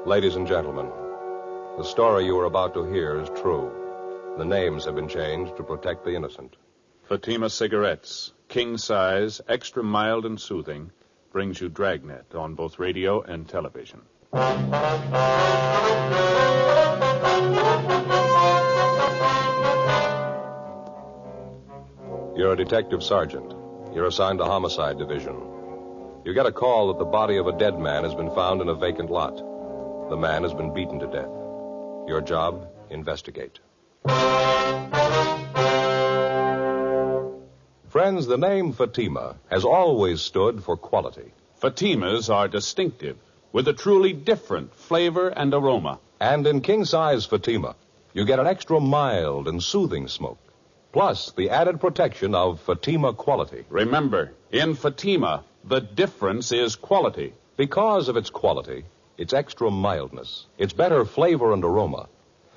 Ladies and gentlemen, the story you are about to hear is true. The names have been changed to protect the innocent. Fatima Cigarettes, king size, extra mild and soothing, brings you Dragnet on both radio and television. You're a detective sergeant. You're assigned to Homicide Division. You get a call that the body of a dead man has been found in a vacant lot. The man has been beaten to death. Your job, investigate. Friends, the name Fatima has always stood for quality. Fatimas are distinctive, with a truly different flavor and aroma. And in king-size Fatima, you get an extra mild and soothing smoke, plus the added protection of Fatima quality. Remember, in Fatima, the difference is quality. Because of its quality, its extra mildness, its better flavor and aroma,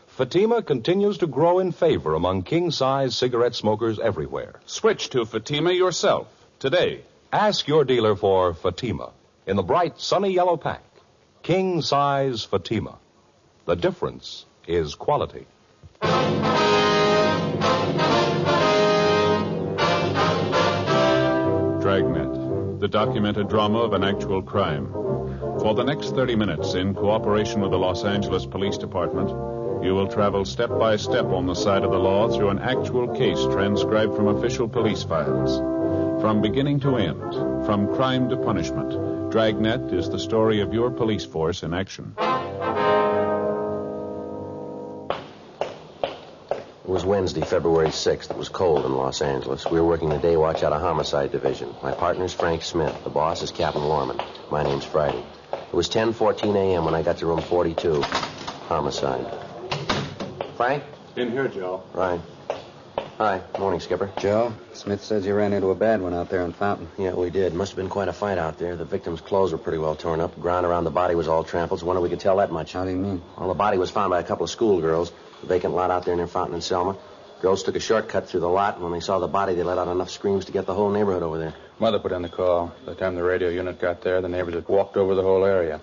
Fatima continues to grow in favor among king-size cigarette smokers everywhere. Switch to Fatima yourself today. Ask your dealer for Fatima in the bright, sunny yellow pack. King-size Fatima. The difference is quality. Dragnet, the documented drama of an actual crime. For the next 30 minutes, in cooperation with the Los Angeles Police Department, you will travel step by step on the side of the law through an actual case transcribed from official police files. From beginning to end, from crime to punishment, Dragnet is the story of your police force in action. It was Wednesday, February 6th. It was cold in Los Angeles. We were working the day watch out of Homicide Division. My partner's Frank Smith. The boss is Captain Lorman. My name's Friday. It was 10:14 a.m. when I got to room 42. Homicide. Frank? In here, Joe. Right. Hi. Morning, Skipper. Joe, Smith says you ran into a bad one out there in Fountain. Yeah, we did. Must have been quite a fight out there. The victim's clothes were pretty well torn up. The ground around the body was all trampled. So wonder we could tell that much. How do you mean? Well, the body was found by a couple of schoolgirls. The vacant lot out there near Fountain and Selma. Girls took a shortcut through the lot, and when they saw the body, they let out enough screams to get the whole neighborhood over there. Mother put in the call. By the time the radio unit got there, the neighbors had walked over the whole area.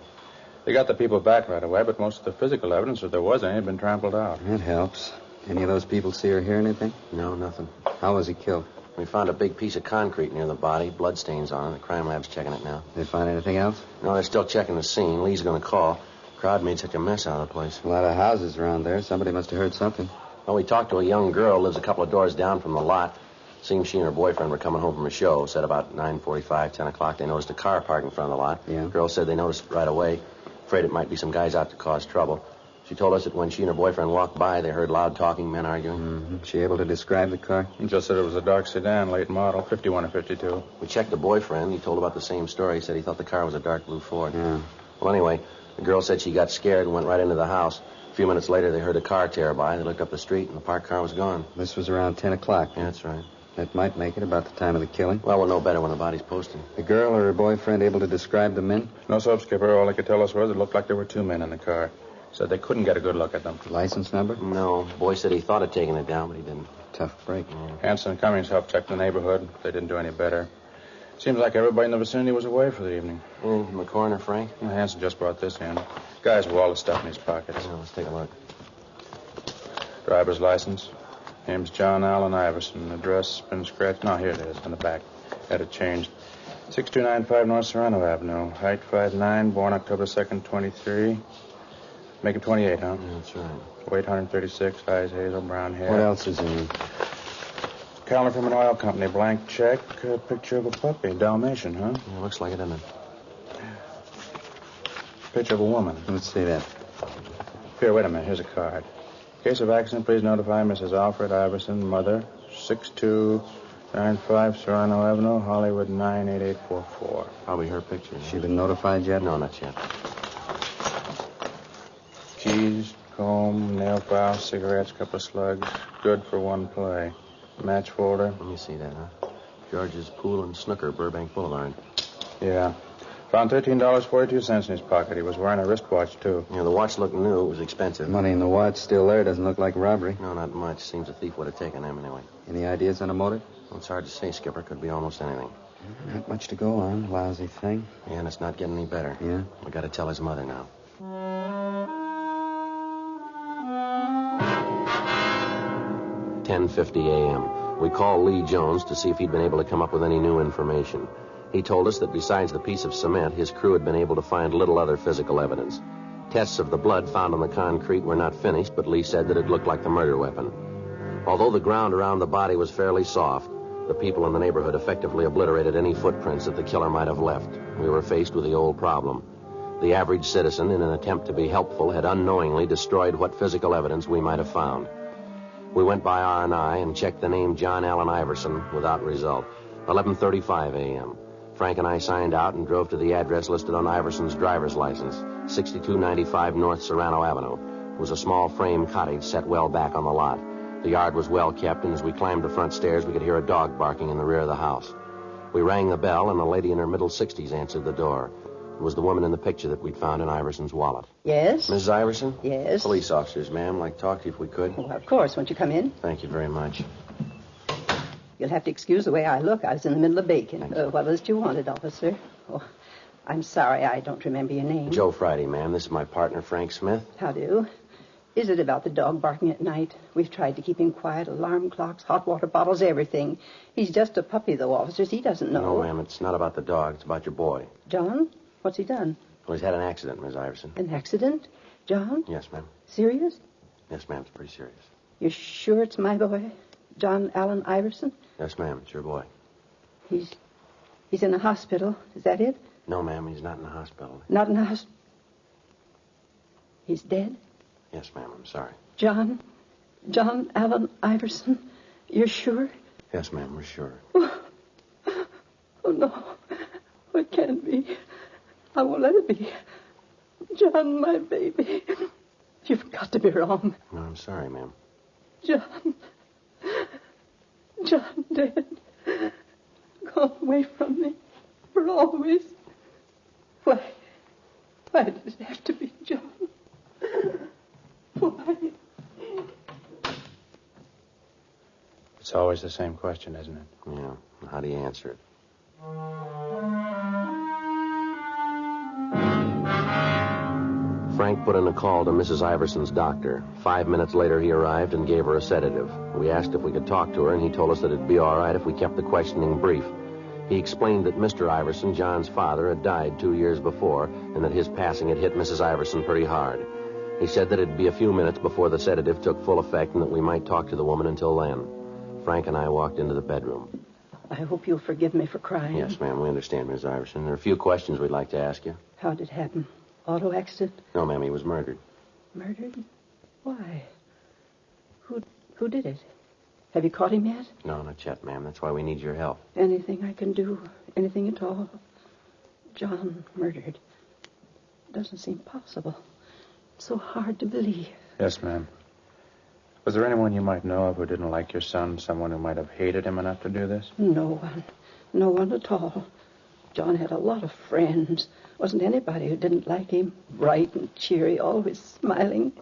They got the people back right away, but most of the physical evidence, if there was any, had been trampled out. That helps. Any of those people see or hear anything? No, nothing. How was he killed? We found a big piece of concrete near the body, bloodstains on it. The crime lab's checking it now. Did they find anything else? No, they're still checking the scene. Lee's going to call. Crowd made such a mess out of the place. A lot of houses around there. Somebody must have heard something. Well, we talked to a young girl, lives a couple of doors down from the lot. Seems she and her boyfriend were coming home from a show. Said about 9:45, 10 o'clock, they noticed a car parked in front of the lot. Yeah. The girl said they noticed it right away. Afraid it might be some guys out to cause trouble. She told us that when she and her boyfriend walked by, they heard loud talking, men arguing. Mm-hmm. She able to describe the car? He just said it was a dark sedan, late model, 51 or 52. We checked the boyfriend. He told about the same story. He said he thought the car was a dark blue Ford. Yeah. Well, anyway, the girl said she got scared and went right into the house. A few minutes later, they heard a car tear by. They looked up the street, and the parked car was gone. This was around 10 o'clock. Yeah, that's right. That might make it about the time of the killing. Well, we'll know better when the body's posted. The girl or her boyfriend able to describe the men? No soap, Skipper. All they could tell us was it looked like there were two men in the car. Said they couldn't get a good look at them. License number? No. The boy said he thought of taking it down, but he didn't. Tough break. Hanson and Cummings helped check the neighborhood. They didn't do any better. Seems like everybody in the vicinity was away for the evening. Anything from the coroner, Frank? Well, Hanson just brought this in. Guys with all the stuff in his pockets. Yeah, let's take a look. Driver's license. Name's John Allen Iverson. Address been scratched. No, here it is, on the back. Had it changed. 6295 North Serrano Avenue. Height 5'9", born October 2nd, 23. Make it 28, huh? Yeah, that's right. Weight 136, eyes hazel, brown hair. What else is in here? Calendar from an oil company, blank check, picture of a puppy, Dalmatian, huh? Yeah, looks like it, doesn't it? Picture of a woman. Let's see that. Here, wait a minute, here's a card. Case of accident, please notify Mrs. Alfred Iverson, mother, 6295 Serrano Avenue, Hollywood 98844. Probably her picture. She been notified yet? No, not yet. Keys, comb, nail file, cigarettes, couple of slugs. Good for one play. Match folder. Let me see that, huh? George's Pool and Snooker, Burbank Boulevard. Yeah. Found $13.42 in his pocket. He was wearing a wristwatch, too. Yeah, the watch looked new. It was expensive. Money in the watch still there. Doesn't look like robbery. No, not much. Seems a thief would have taken them anyway. Any ideas on a motive? Well, it's hard to say, Skipper. Could be almost anything. Not much to go on. Lousy thing. Yeah, and it's not getting any better. Yeah? We got to tell his mother now. 10:50 a.m. We called Lee Jones to see if he'd been able to come up with any new information. He told us that besides the piece of cement, his crew had been able to find little other physical evidence. Tests of the blood found on the concrete were not finished, but Lee said that it looked like the murder weapon. Although the ground around the body was fairly soft, the people in the neighborhood effectively obliterated any footprints that the killer might have left. We were faced with the old problem. The average citizen, in an attempt to be helpful, had unknowingly destroyed what physical evidence we might have found. We went by R&I and checked the name John Allen Iverson without result. 11:35 a.m. Frank and I signed out and drove to the address listed on Iverson's driver's license, 6295 North Serrano Avenue. It was a small frame cottage set well back on the lot. The yard was well kept, and as we climbed the front stairs, we could hear a dog barking in the rear of the house. We rang the bell, and a lady in her middle 60s answered the door. It was the woman in the picture that we'd found in Iverson's wallet. Yes? Mrs. Iverson? Yes? Police officers, ma'am. I'd like to talk to you if we could. Well, of course. Won't you come in? Thank you very much. You'll have to excuse the way I look. I was in the middle of baking. What was it you wanted, officer? Oh, I'm sorry. I don't remember your name. Joe Friday, ma'am. This is my partner, Frank Smith. How do? Is it about the dog barking at night? We've tried to keep him quiet. Alarm clocks, hot water bottles, everything. He's just a puppy, though, officers. He doesn't know. No, ma'am. It's not about the dog. It's about your boy. John? What's he done? Well, he's had an accident, Miss Iverson. An accident? John? Yes, ma'am. Serious? Yes, ma'am. It's pretty serious. You're sure it's my boy? John Allen Iverson? Yes, ma'am. It's your boy. He's in a hospital. Is that it? No, ma'am. He's not in the hospital. Not in a hospital? He's dead? Yes, ma'am. I'm sorry. John Allen Iverson? You're sure? Yes, ma'am. We're sure. Oh, no. It can't be. I won't let it be. John, my baby. You've got to be wrong. No, I'm sorry, ma'am. John dead. Gone away from me for always. Why did it have to be John? Why? It's always the same question, isn't it? Yeah. How do you answer it? Frank put in a call to Mrs. Iverson's doctor. 5 minutes later, he arrived and gave her a sedative. We asked if we could talk to her, and he told us that it'd be all right if we kept the questioning brief. He explained that Mr. Iverson, John's father, had died 2 years before, and that his passing had hit Mrs. Iverson pretty hard. He said that it'd be a few minutes before the sedative took full effect and that we might talk to the woman until then. Frank and I walked into the bedroom. I hope you'll forgive me for crying. Yes, ma'am, we understand, Miss Iverson. There are a few questions we'd like to ask you. How did it happen? Auto accident? No, ma'am, he was murdered. Murdered? Why? Who did it? Have you caught him yet? No, not yet, ma'am. That's why we need your help. Anything I can do? Anything at all? John murdered. Doesn't seem possible. So hard to believe. Yes, ma'am. Was there anyone you might know of who didn't like your son? Someone who might have hated him enough to do this? No one. No one at all. John had a lot of friends. Wasn't anybody who didn't like him. Bright and cheery, always smiling.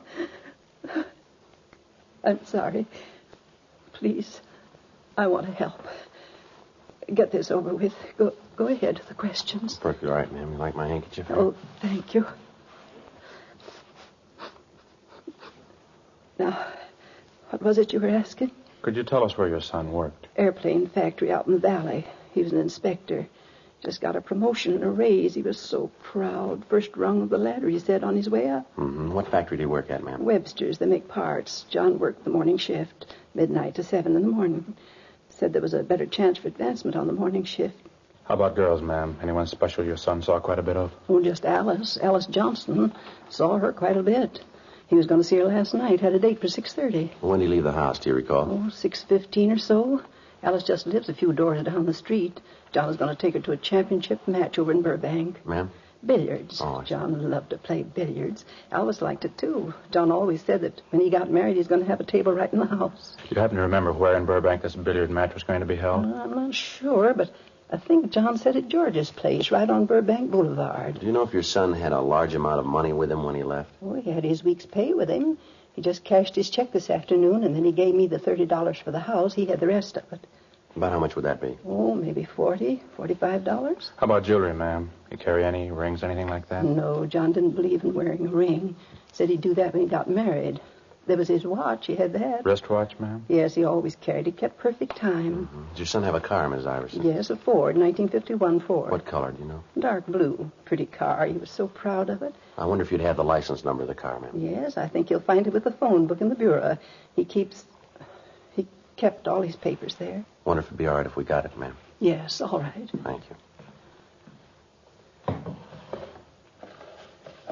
I'm sorry. Please, I want to help. Get this over with. Go ahead with the questions. Perfectly all right, ma'am. You like my handkerchief? Oh, thank you. Now, what was it you were asking? Could you tell us where your son worked? Airplane factory out in the valley. He was an inspector. Just got a promotion and a raise. He was so proud. First rung of the ladder, he said, on his way up. Mm-hmm. What factory did he work at, ma'am? Webster's. They make parts. John worked the morning shift, midnight to 7 in the morning. Said there was a better chance for advancement on the morning shift. How about girls, ma'am? Anyone special your son saw quite a bit of? Oh, just Alice. Alice Johnston. Saw her quite a bit. He was going to see her last night. Had a date for 6:30. When did he leave the house, do you recall? Oh, 6:15 or so. Alice just lives a few doors down the street. John was going to take her to a championship match over in Burbank. Ma'am? Billiards. Oh, I see. John loved to play billiards. Alice liked it, too. John always said that when he got married, he's going to have a table right in the house. Do you happen to remember where in Burbank this billiard match was going to be held? I'm not sure, but I think John said at George's place, right on Burbank Boulevard. Do you know if your son had a large amount of money with him when he left? Oh, he had his week's pay with him. He just cashed his check this afternoon, and then he gave me the $30 for the house. He had the rest of it. About how much would that be? Oh, maybe $40, $45. How about jewelry, ma'am? You carry any rings, anything like that? No, John didn't believe in wearing a ring. Said he'd do that when he got married. There was his watch. He had that. Wristwatch, ma'am? Yes, he always carried. He kept perfect time. Did your son have a car, Miss Iverson? Yes, a Ford, 1951 Ford. What color, do you know? Dark blue. Pretty car. He was so proud of it. I wonder if you'd have the license number of the car, ma'am. Yes, I think you'll find it with the phone book in the bureau. He kept all his papers there. Wonder if it'd be all right if we got it, ma'am. Yes, all right. Thank you.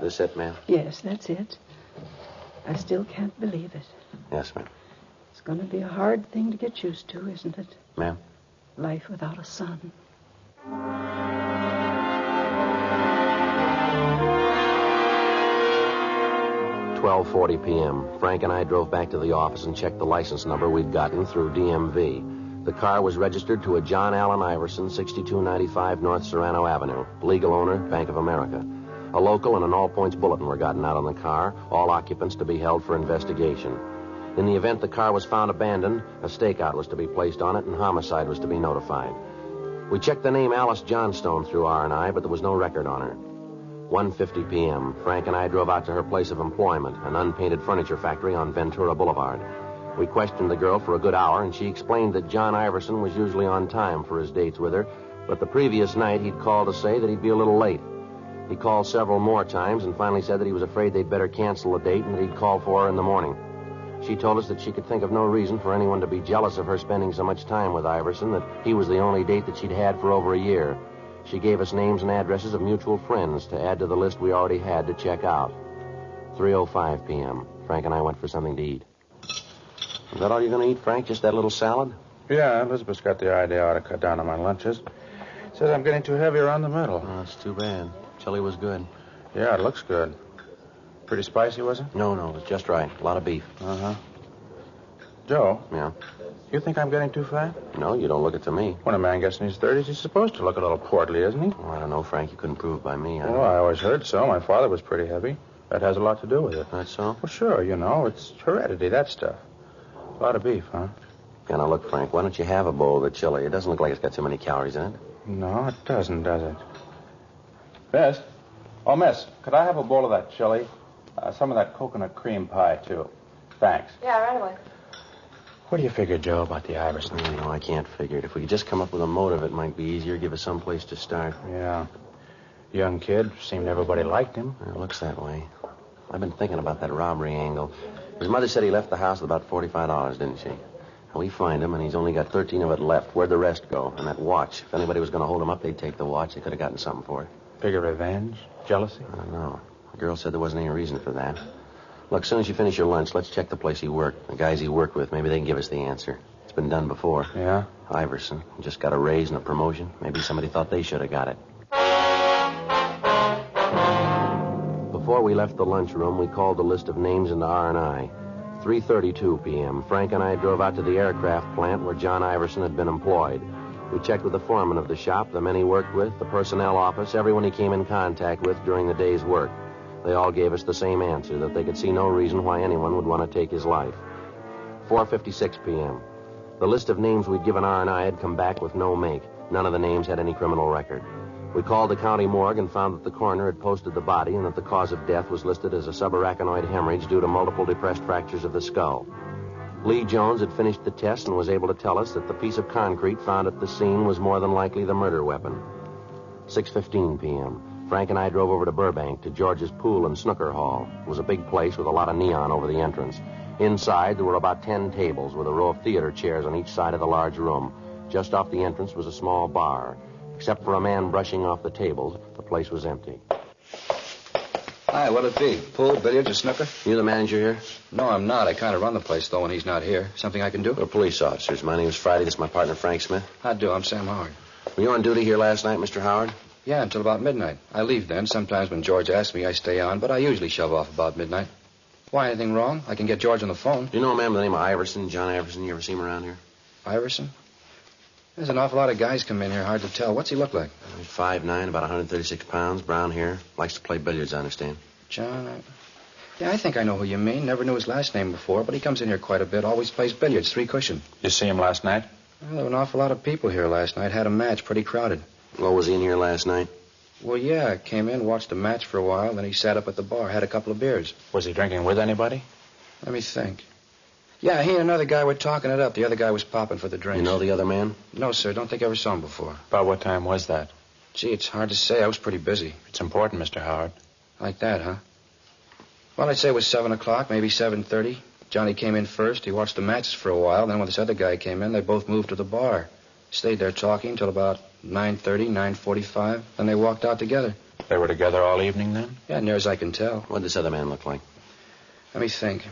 This it, ma'am? Yes, that's it. I still can't believe it. Yes, ma'am. It's going to be a hard thing to get used to, isn't it? Ma'am? Life without a son. 12:40 p.m. Frank and I drove back to the office and checked the license number we'd gotten through DMV. The car was registered to a John Allen Iverson, 6295 North Serrano Avenue. Legal owner, Bank of America. A local and an all-points bulletin were gotten out on the car, all occupants to be held for investigation. In the event the car was found abandoned, a stakeout was to be placed on it and homicide was to be notified. We checked the name Alice Johnstone through R&I, but there was no record on her. 1:50 p.m. Frank and I drove out to her place of employment, an unpainted furniture factory on Ventura Boulevard. We questioned the girl for a good hour, and she explained that John Iverson was usually on time for his dates with her, but the previous night he'd called to say that he'd be a little late. He called several more times and finally said that he was afraid they'd better cancel the date and that he'd call for her in the morning. She told us that she could think of no reason for anyone to be jealous of her spending so much time with Iverson, that he was the only date that she'd had for over a year. She gave us names and addresses of mutual friends to add to the list we already had to check out. 3:05 p.m. Frank and I went for something to eat. Is that all you're going to eat, Frank? Just that little salad? Yeah, Elizabeth's got the idea I ought to cut down on my lunches. Says I'm getting too heavy around the middle. Oh, that's too bad. Chili was good. Yeah, it looks good. Pretty spicy, was it? No, it was just right. A lot of beef. Uh-huh. Joe, Yeah. you think I'm getting too fat? No, you don't look it to me. When a man gets in his 30s, he's supposed to look a little portly, isn't he? Well, I don't know, Frank. You couldn't prove by me. Well, I always heard so. My father was pretty heavy. That has a lot to do with it. That's so? Well, sure, it's heredity, that stuff. A lot of beef, huh? Yeah, now look, Frank, why don't you have a bowl of the chili? It doesn't look like it's got too many calories in it. No, it doesn't, does it? Miss? Oh, miss, could I have a bowl of that chili? Some of that coconut cream pie, too. Thanks. Yeah, right away. What do you figure, Joe, about the Iverson? No, I can't figure it. If we could just come up with a motive, it might be easier. Give us some place to start. Yeah. Young kid. Seemed everybody liked him. It looks that way. I've been thinking about that robbery angle. His mother said he left the house with about $45, didn't she? Well, we find him, and he's only got 13 of it left. Where'd the rest go? And that watch. If anybody was going to hold him up, they'd take the watch. They could have gotten something for it. Figure revenge? Jealousy? I don't know. The girl said there wasn't any reason for that. Look, as soon as you finish your lunch, let's check the place he worked. The guys he worked with. Maybe they can give us the answer. It's been done before. Yeah? Iverson. Just got a raise and a promotion. Maybe somebody thought they should have got it. Before we left the lunchroom, we called the list of names into R&I. 3:32 p.m. Frank and I drove out to the aircraft plant where John Iverson had been employed. We checked with the foreman of the shop, the men he worked with, the personnel office, everyone he came in contact with during the day's work. They all gave us the same answer, that they could see no reason why anyone would want to take his life. 4:56 p.m. The list of names we'd given R&I had come back with no make. None of the names had any criminal record. We called the county morgue and found that the coroner had posted the body and that the cause of death was listed as a subarachnoid hemorrhage due to multiple depressed fractures of the skull. Lee Jones had finished the test and was able to tell us that the piece of concrete found at the scene was more than likely the murder weapon. 6:15 p.m. Frank and I drove over to Burbank to George's Pool and Snooker Hall. It was a big place with a lot of neon over the entrance. Inside, there were about 10 tables with a row of theater chairs on each side of the large room. Just off the entrance was a small bar. Except for a man brushing off the tables, the place was empty. Hi, what'll it be? Pool, billiards, or snooker? You the manager here? No, I'm not. I kind of run the place, though, when he's not here. Something I can do? We're police officers. My name's Friday. This is my partner, Frank Smith. I do. I'm Sam Howard. Were you on duty here last night, Mr. Howard? Yeah, until about midnight. I leave then. Sometimes when George asks me, I stay on, but I usually shove off about midnight. Why, anything wrong? I can get George on the phone. Do you know a man by the name of Iverson, John Iverson? You ever see him around here? Iverson? There's an awful lot of guys come in here, hard to tell. What's he look like? He's 5'9", about 136 pounds, brown hair. Likes to play billiards, I understand. John? Yeah, I think I know who you mean. Never knew his last name before, but he comes in here quite a bit. Always plays billiards, 3 cushion. You see him last night? Well, there were an awful lot of people here last night. Had a match, pretty crowded. Well, was he in here last night? Well, yeah, came in, watched the match for a while, then he sat up at the bar, had a couple of beers. Was he drinking with anybody? Let me think. Yeah, he and another guy were talking it up. The other guy was popping for the drinks. You know the other man? No, sir. Don't think I ever saw him before. About what time was that? Gee, it's hard to say. I was pretty busy. It's important, Mr. Howard. Like that, huh? Well, I'd say it was 7 o'clock, maybe 7:30. Johnny came in first. He watched the matches for a while. Then when this other guy came in, they both moved to the bar. Stayed there talking till about 9:30, 9:45. Then they walked out together. They were together all evening then? Yeah, near as I can tell. What did this other man look like? Let me think.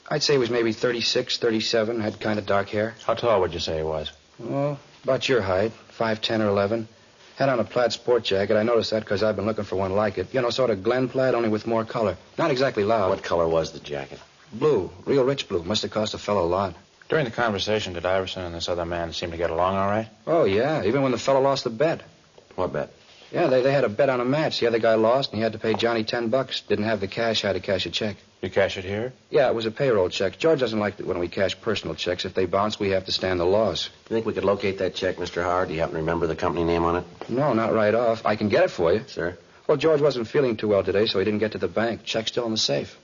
I'd say he was maybe 36, 37, had kind of dark hair. How tall would you say he was? Oh, about your height, 5'10" or 11. Had on a plaid sport jacket. I noticed that because I've been looking for one like it. You know, sort of Glen plaid, only with more color. Not exactly loud. What color was the jacket? Blue. Real rich blue. Must have cost a fellow a lot. During the conversation, did Iverson and this other man seem to get along all right? Oh, yeah. Even when the fellow lost the bet. What bet? Yeah, they had a bet on a match. The other guy lost, and he had to pay Johnny $10. Didn't have the cash, had to cash a check. You cash it here? Yeah, it was a payroll check. George doesn't like it when we cash personal checks. If they bounce, we have to stand the loss. You think we could locate that check, Mr. Howard? Do you happen to remember the company name on it? No, not right off. I can get it for you. Sir? Well, George wasn't feeling too well today, so he didn't get to the bank. Check's still in the safe.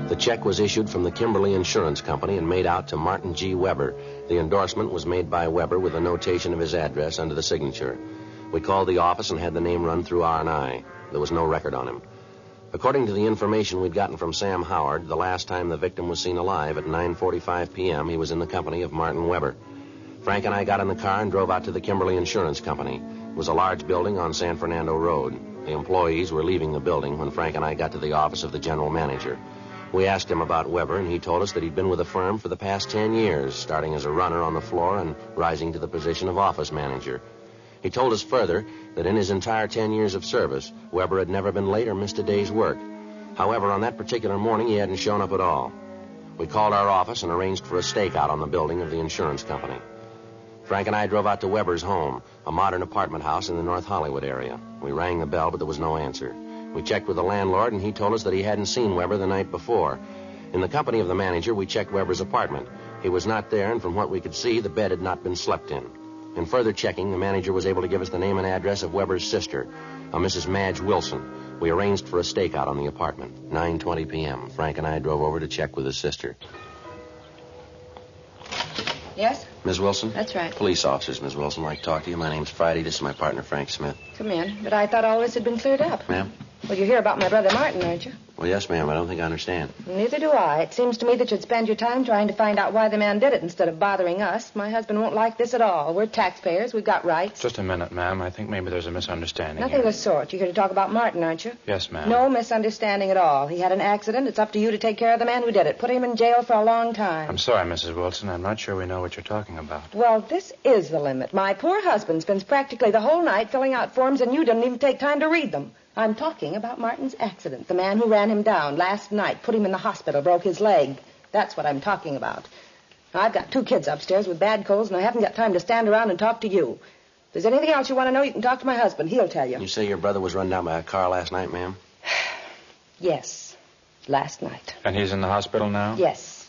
The check was issued from the Kimberly Insurance Company and made out to Martin G. Weber. The endorsement was made by Weber with a notation of his address under the signature. We called the office and had the name run through R&I. There was no record on him. According to the information we'd gotten from Sam Howard, the last time the victim was seen alive at 9:45 p.m., he was in the company of Martin Weber. Frank and I got in the car and drove out to the Kimberly Insurance Company. It was a large building on San Fernando Road. The employees were leaving the building when Frank and I got to the office of the general manager. We asked him about Weber, and he told us that he'd been with the firm for the past 10 years, starting as a runner on the floor and rising to the position of office manager. He told us further that in his entire 10 years of service, Weber had never been late or missed a day's work. However, on that particular morning, he hadn't shown up at all. We called our office and arranged for a stakeout on the building of the insurance company. Frank and I drove out to Weber's home, a modern apartment house in the North Hollywood area. We rang the bell, but there was no answer. We checked with the landlord, and he told us that he hadn't seen Weber the night before. In the company of the manager, we checked Weber's apartment. He was not there, and from what we could see, the bed had not been slept in. In further checking, the manager was able to give us the name and address of Weber's sister, a Mrs. Madge Wilson. We arranged for a stakeout on the apartment. 9:20 p.m. Frank and I drove over to check with his sister. Yes? Ms. Wilson? That's right. Police officers, Ms. Wilson. I'd like to talk to you. My name's Friday. This is my partner, Frank Smith. Come in. But I thought all this had been cleared up. Ma'am? Well, you hear about my brother Martin, aren't you? Well, yes, ma'am. I don't think I understand. Neither do I. It seems to me that you'd spend your time trying to find out why the man did it instead of bothering us. My husband won't like this at all. We're taxpayers. We've got rights. Just a minute, ma'am. I think maybe there's a misunderstanding Nothing of the sort. You're here to talk about Martin, aren't you? Yes, ma'am. No misunderstanding at all. He had an accident. It's up to you to take care of the man who did it. Put him in jail for a long time. I'm sorry, Mrs. Wilson. I'm not sure we know what you're talking about. Well, this is the limit. My poor husband spends practically the whole night filling out forms, and you didn't even take time to read them. I'm talking about Martin's accident. The man who ran him down last night, put him in the hospital, broke his leg. That's what I'm talking about. Now, I've got 2 kids upstairs with bad colds, and I haven't got time to stand around and talk to you. If there's anything else you want to know, you can talk to my husband. He'll tell you. You say your brother was run down by a car last night, ma'am? Yes, last night. And he's in the hospital now? Yes.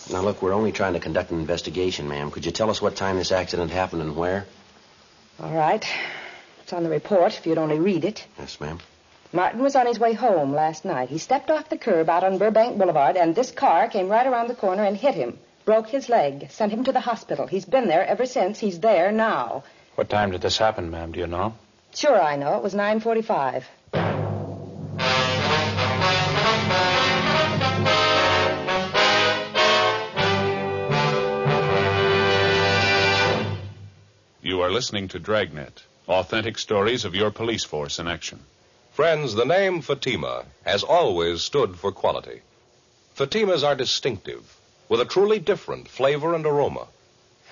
Now, look, we're only trying to conduct an investigation, ma'am. Could you tell us what time this accident happened and where? All right. It's on the report, if you'd only read it. Yes, ma'am. Martin was on his way home last night. He stepped off the curb out on Burbank Boulevard, and this car came right around the corner and hit him. Broke his leg. Sent him to the hospital. He's been there ever since. He's there now. What time did this happen, ma'am? Do you know? Sure I know. It was 9:45. You are listening to Dragnet, authentic stories of your police force in action. Friends, the name Fatima has always stood for quality. Fatimas are distinctive, with a truly different flavor and aroma.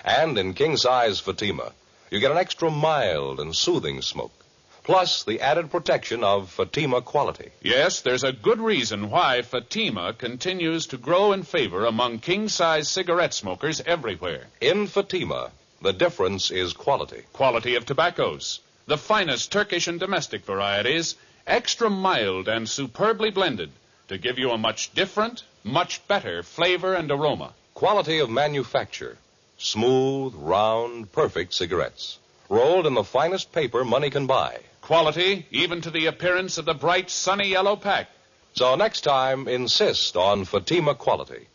And in king-size Fatima, you get an extra mild and soothing smoke, plus the added protection of Fatima quality. Yes, there's a good reason why Fatima continues to grow in favor among king-size cigarette smokers everywhere. In Fatima, the difference is quality. Quality of tobaccos, the finest Turkish and domestic varieties, extra mild and superbly blended to give you a much different, much better flavor and aroma. Quality of manufacture. Smooth, round, perfect cigarettes. Rolled in the finest paper money can buy. Quality even to the appearance of the bright, sunny yellow pack So next time, insist on Fatima quality.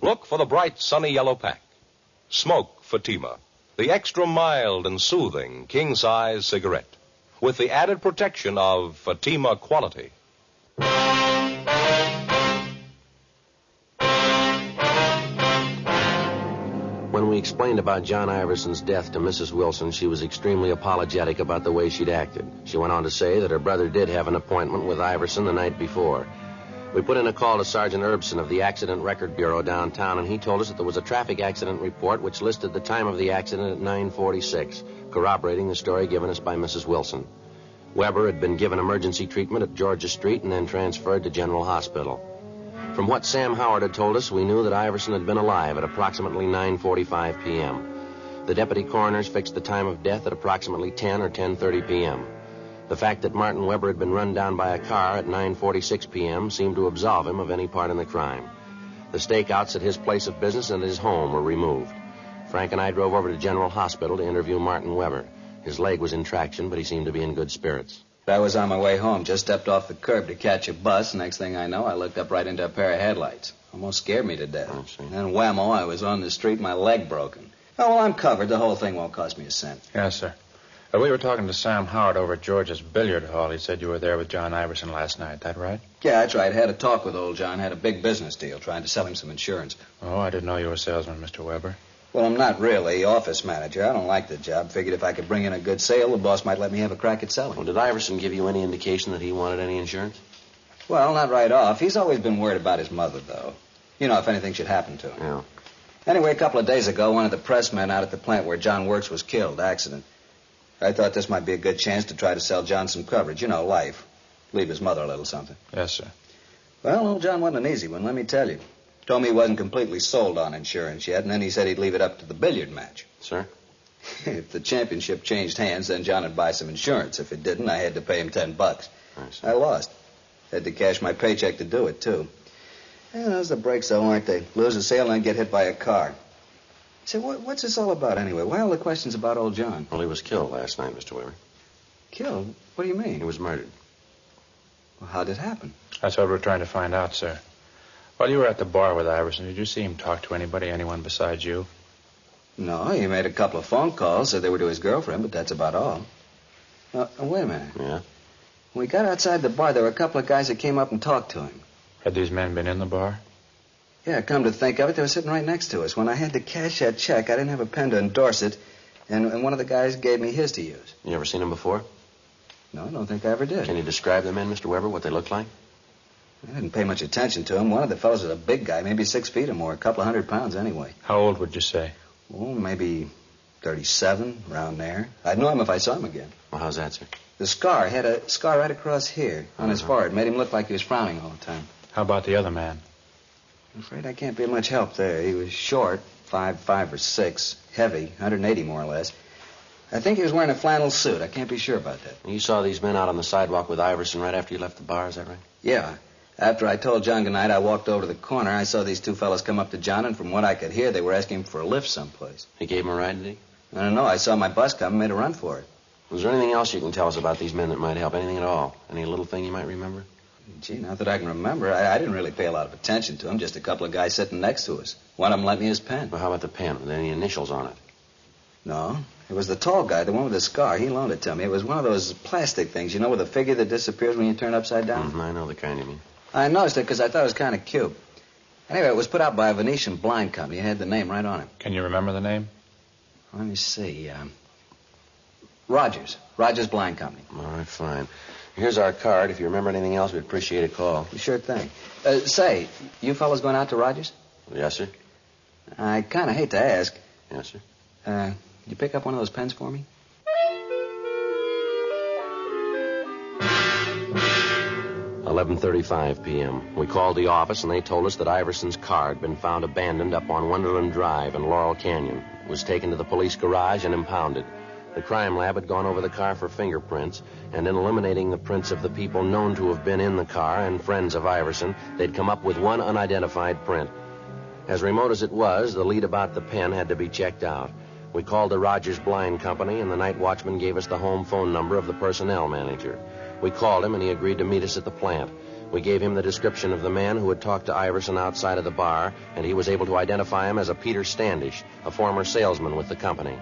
Look for the bright, sunny yellow pack. Smoke Fatima, the extra mild and soothing king-size cigarette, with the added protection of Fatima quality. When we explained about John Iverson's death to Mrs. Wilson, she was extremely apologetic about the way she'd acted. She went on to say that her brother did have an appointment with Iverson the night before. We put in a call to Sergeant Erbson of the Accident Record Bureau downtown, and he told us that there was a traffic accident report which listed the time of the accident at 9:46, corroborating the story given us by Mrs. Wilson. Weber had been given emergency treatment at Georgia Street and then transferred to General Hospital. From what Sam Howard had told us, we knew that Iverson had been alive at approximately 9:45 p.m. The deputy coroners fixed the time of death at approximately 10 or 10:30 p.m. The fact that Martin Weber had been run down by a car at 9:46 p.m. seemed to absolve him of any part in the crime. The stakeouts at his place of business and his home were removed. Frank and I drove over to General Hospital to interview Martin Weber. His leg was in traction, but he seemed to be in good spirits. I was on my way home, just stepped off the curb to catch a bus. Next thing I know, I looked up right into a pair of headlights. Almost scared me to death. I see. Then whammo, I was on the street, my leg broken. Oh, well, I'm covered. The whole thing won't cost me a cent. Yes, sir. We were talking to Sam Howard over at George's billiard hall. He said you were there with John Iverson last night. That right? Yeah, that's right. Had a talk with old John. Had a big business deal, trying to sell him some insurance. Oh, I didn't know you were a salesman, Mr. Weber. Well, I'm not really. Office manager. I don't like the job. Figured if I could bring in a good sale, the boss might let me have a crack at selling. Well, did Iverson give you any indication that he wanted any insurance? Well, not right off. He's always been worried about his mother, though. You know, if anything should happen to him. Yeah. Anyway, a couple of days ago, one of the pressmen out at the plant where John works was killed. Accident. I thought this might be a good chance to try to sell John some coverage. You know, life. Leave his mother a little something. Yes, sir. Well, old John wasn't an easy one, let me tell you. Told me he wasn't completely sold on insurance yet, and then he said he'd leave it up to the billiard match. Sir? If the championship changed hands, then John would buy some insurance. If it didn't, I had to pay him $10. I lost. Had to cash my paycheck to do it, too. Yeah, those are the breaks, though, aren't they? Lose a sale and then get hit by a car. Say, what's this all about, anyway? Why all the questions about old John? Well, he was killed last night, Mr. Weber. Killed? What do you mean? He was murdered. Well, how'd it happen? That's what we're trying to find out, sir. While you were at the bar with Iverson, did you see him talk to anybody, anyone besides you? No, he made a couple of phone calls, said they were to his girlfriend, but that's about all. Wait a minute. Yeah? When we got outside the bar, there were a couple of guys that came up and talked to him. Had these men been in the bar? Yeah, come to think of it, they were sitting right next to us. When I had to cash that check, I didn't have a pen to endorse it, and one of the guys gave me his to use. You ever seen him before? No, I don't think I ever did. Can you describe the men, Mr. Weber, what they looked like? I didn't pay much attention to him. One of the fellows was a big guy, maybe 6 feet or more, a couple of 100 pounds anyway. How old would you say? Oh, maybe 37, around there. I'd know him if I saw him again. Well, how's that, sir? The scar, had a scar right across here on his forehead. Made him look like he was frowning all the time. How about the other man? I'm afraid I can't be of much help there. He was short, 5'5" or 6", heavy, 180 more or less. I think he was wearing a flannel suit. I can't be sure about that. You saw these men out on the sidewalk with Iverson right after you left the bar, is that right? Yeah. After I told John goodnight, I walked over to the corner. I saw these two fellas come up to John, and from what I could hear, they were asking him for a lift someplace. He gave him a ride, did he? I don't know. I saw my bus come and made a run for it. Was there anything else you can tell us about these men that might help? Anything at all? Any little thing you might remember? Gee, not that I can remember. I didn't really pay a lot of attention to them. Just a couple of guys sitting next to us. One of them lent me his pen. Well, how about the pen? Were there any initials on it? No. It was the tall guy, the one with the scar. He loaned it to me. It was one of those plastic things, you know, with a figure that disappears when you turn upside down. I know the kind you mean. I noticed it because I thought it was kind of cute. Anyway, it was put out by a Venetian blind company. It had the name right on it. Can you remember the name? Let me see. Rogers. Rogers Blind Company. All right, fine. Here's our card. If you remember anything else, we'd appreciate a call. Sure thing. Say, you fellas going out to Rogers? Yes, sir. I kind of hate to ask. Yes, sir. You pick up one of those pens for me? 11:35 p.m. We called the office, and they told us that Iverson's car had been found abandoned up on Wonderland Drive in Laurel Canyon. It was taken to the police garage and impounded. The crime lab had gone over the car for fingerprints, and in eliminating the prints of the people known to have been in the car and friends of Iverson, they'd come up with one unidentified print. As remote as it was, the lead about the pen had to be checked out. We called the Rogers Blind Company, and the night watchman gave us the home phone number of the personnel manager. We called him, and he agreed to meet us at the plant. We gave him the description of the man who had talked to Iverson outside of the bar, and he was able to identify him as a Peter Standish, a former salesman with the company.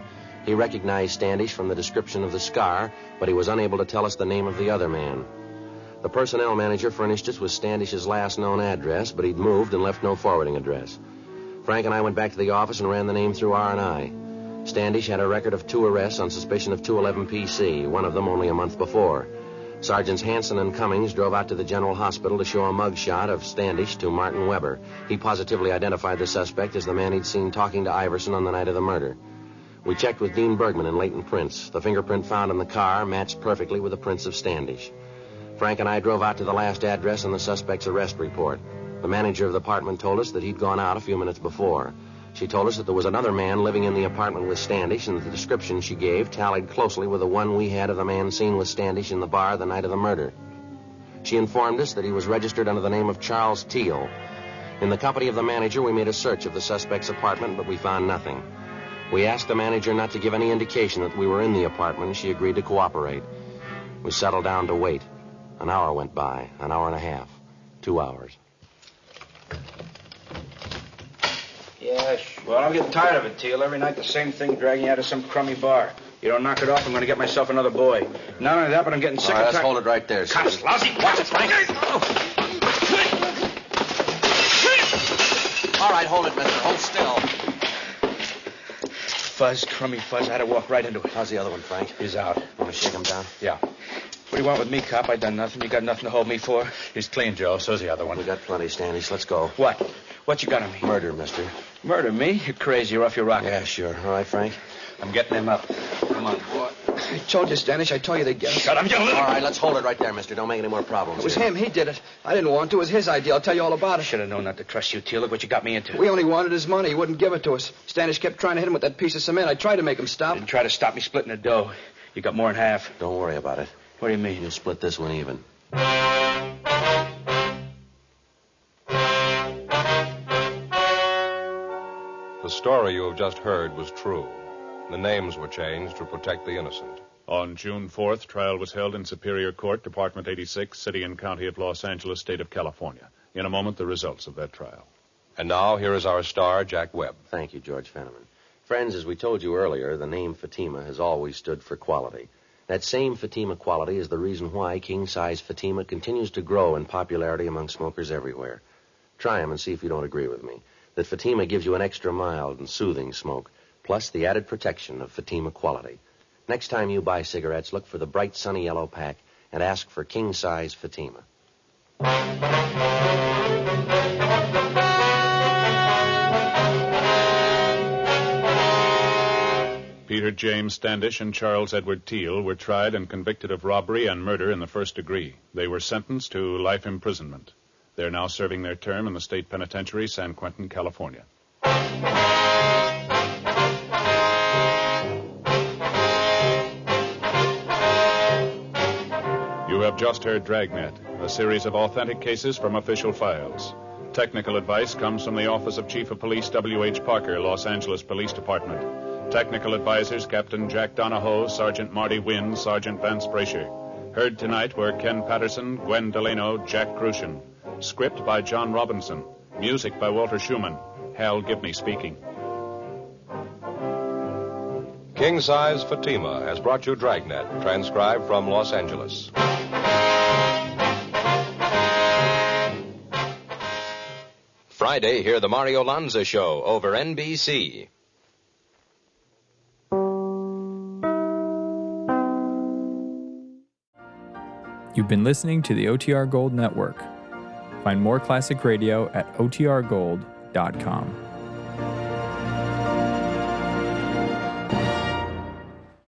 He recognized Standish from the description of the scar, but he was unable to tell us the name of the other man. The personnel manager furnished us with Standish's last known address, but he'd moved and left no forwarding address. Frank and I went back to the office and ran the name through R&I. Standish had a record of 2 arrests on suspicion of 211 PC, one of them only a month before. Sergeants Hanson and Cummings drove out to the General Hospital to show a mug shot of Standish to Martin Weber. He positively identified the suspect as the man he'd seen talking to Iverson on the night of the murder. We checked with Dean Bergman and Leighton Prince. The fingerprint found in the car matched perfectly with the prints of Standish. Frank and I drove out to the last address on the suspect's arrest report. The manager of the apartment told us that he'd gone out a few minutes before. She told us that there was another man living in the apartment with Standish, and that the description she gave tallied closely with the one we had of the man seen with Standish in the bar the night of the murder. She informed us that he was registered under the name of Charles Teal. In the company of the manager, we made a search of the suspect's apartment, but we found nothing. We asked the manager not to give any indication that we were in the apartment, and she agreed to cooperate. We settled down to wait. An hour went by, an hour and a half, 2 hours. Yeah, well, I'm getting tired of it, Teal. Every night the same thing, dragging you out of some crummy bar. You don't knock it off, I'm going to get myself another boy. Not only that, but I'm getting sick All right, of... let's hold it right there, sir. Cops, lousy. Watch it, Frank. All right, hold it, mister. Hold still. Fuzz, crummy fuzz. I had to walk right into it. How's the other one, Frank? He's out. Want to shake him down? Yeah. What do you want with me, cop? I done nothing. You got nothing to hold me for? He's clean, Joe. So's the other one. We got plenty, Standish. Let's go. What? What you got on me? Murder, mister. Murder me? You're crazy. You're off your rocker. Yeah, sure. All right, Frank. I'm getting him up. Come on, boy. I told you, Standish. I told you they'd get him. Shut up, you little... All right, let's hold it right there, mister. Don't make any more problems. It was here. him. He did it. I didn't want to. It was his idea. I'll tell you all about it. Should have known not to trust you, Teal. Look what you got me into. We only wanted his money. He wouldn't give it to us. Standish kept trying to hit him with that piece of cement. I tried to make him stop. Didn't try to stop me splitting the dough. You got more than half. Don't worry about it. What do you mean? You'll split this one even. The story you have just heard was true. The names were changed to protect the innocent. On June 4th, trial was held in Superior Court, Department 86, City and County of Los Angeles, State of California. In a moment, the results of that trial. And now, here is our star, Jack Webb. Thank you, George Fenneman. Friends, as we told you earlier, the name Fatima has always stood for quality. That same Fatima quality is the reason why king-size Fatima continues to grow in popularity among smokers everywhere. Try them and see if you don't agree with me. That Fatima gives you an extra mild and soothing smoke, plus the added protection of Fatima quality. Next time you buy cigarettes, look for the bright sunny yellow pack and ask for king-size Fatima. Peter James Standish and Charles Edward Teal were tried and convicted of robbery and murder in the first degree. They were sentenced to life imprisonment. They're now serving their term in the state penitentiary, San Quentin, California. You have just heard Dragnet, a series of authentic cases from official files. Technical advice comes from the Office of Chief of Police W.H. Parker, Los Angeles Police Department. Technical advisors Captain Jack Donahoe, Sergeant Marty Wynn, Sergeant Vance Brasher. Heard tonight were Ken Patterson, Gwen Delano, Jack Crucian. Script by John Robinson. Music by Walter Schumann. Hal Gibney speaking. King Size Fatima has brought you Dragnet, transcribed from Los Angeles. Friday, hear the Mario Lanza Show over NBC. You've been listening to the OTR Gold Network. Find more classic radio at otrgold.com.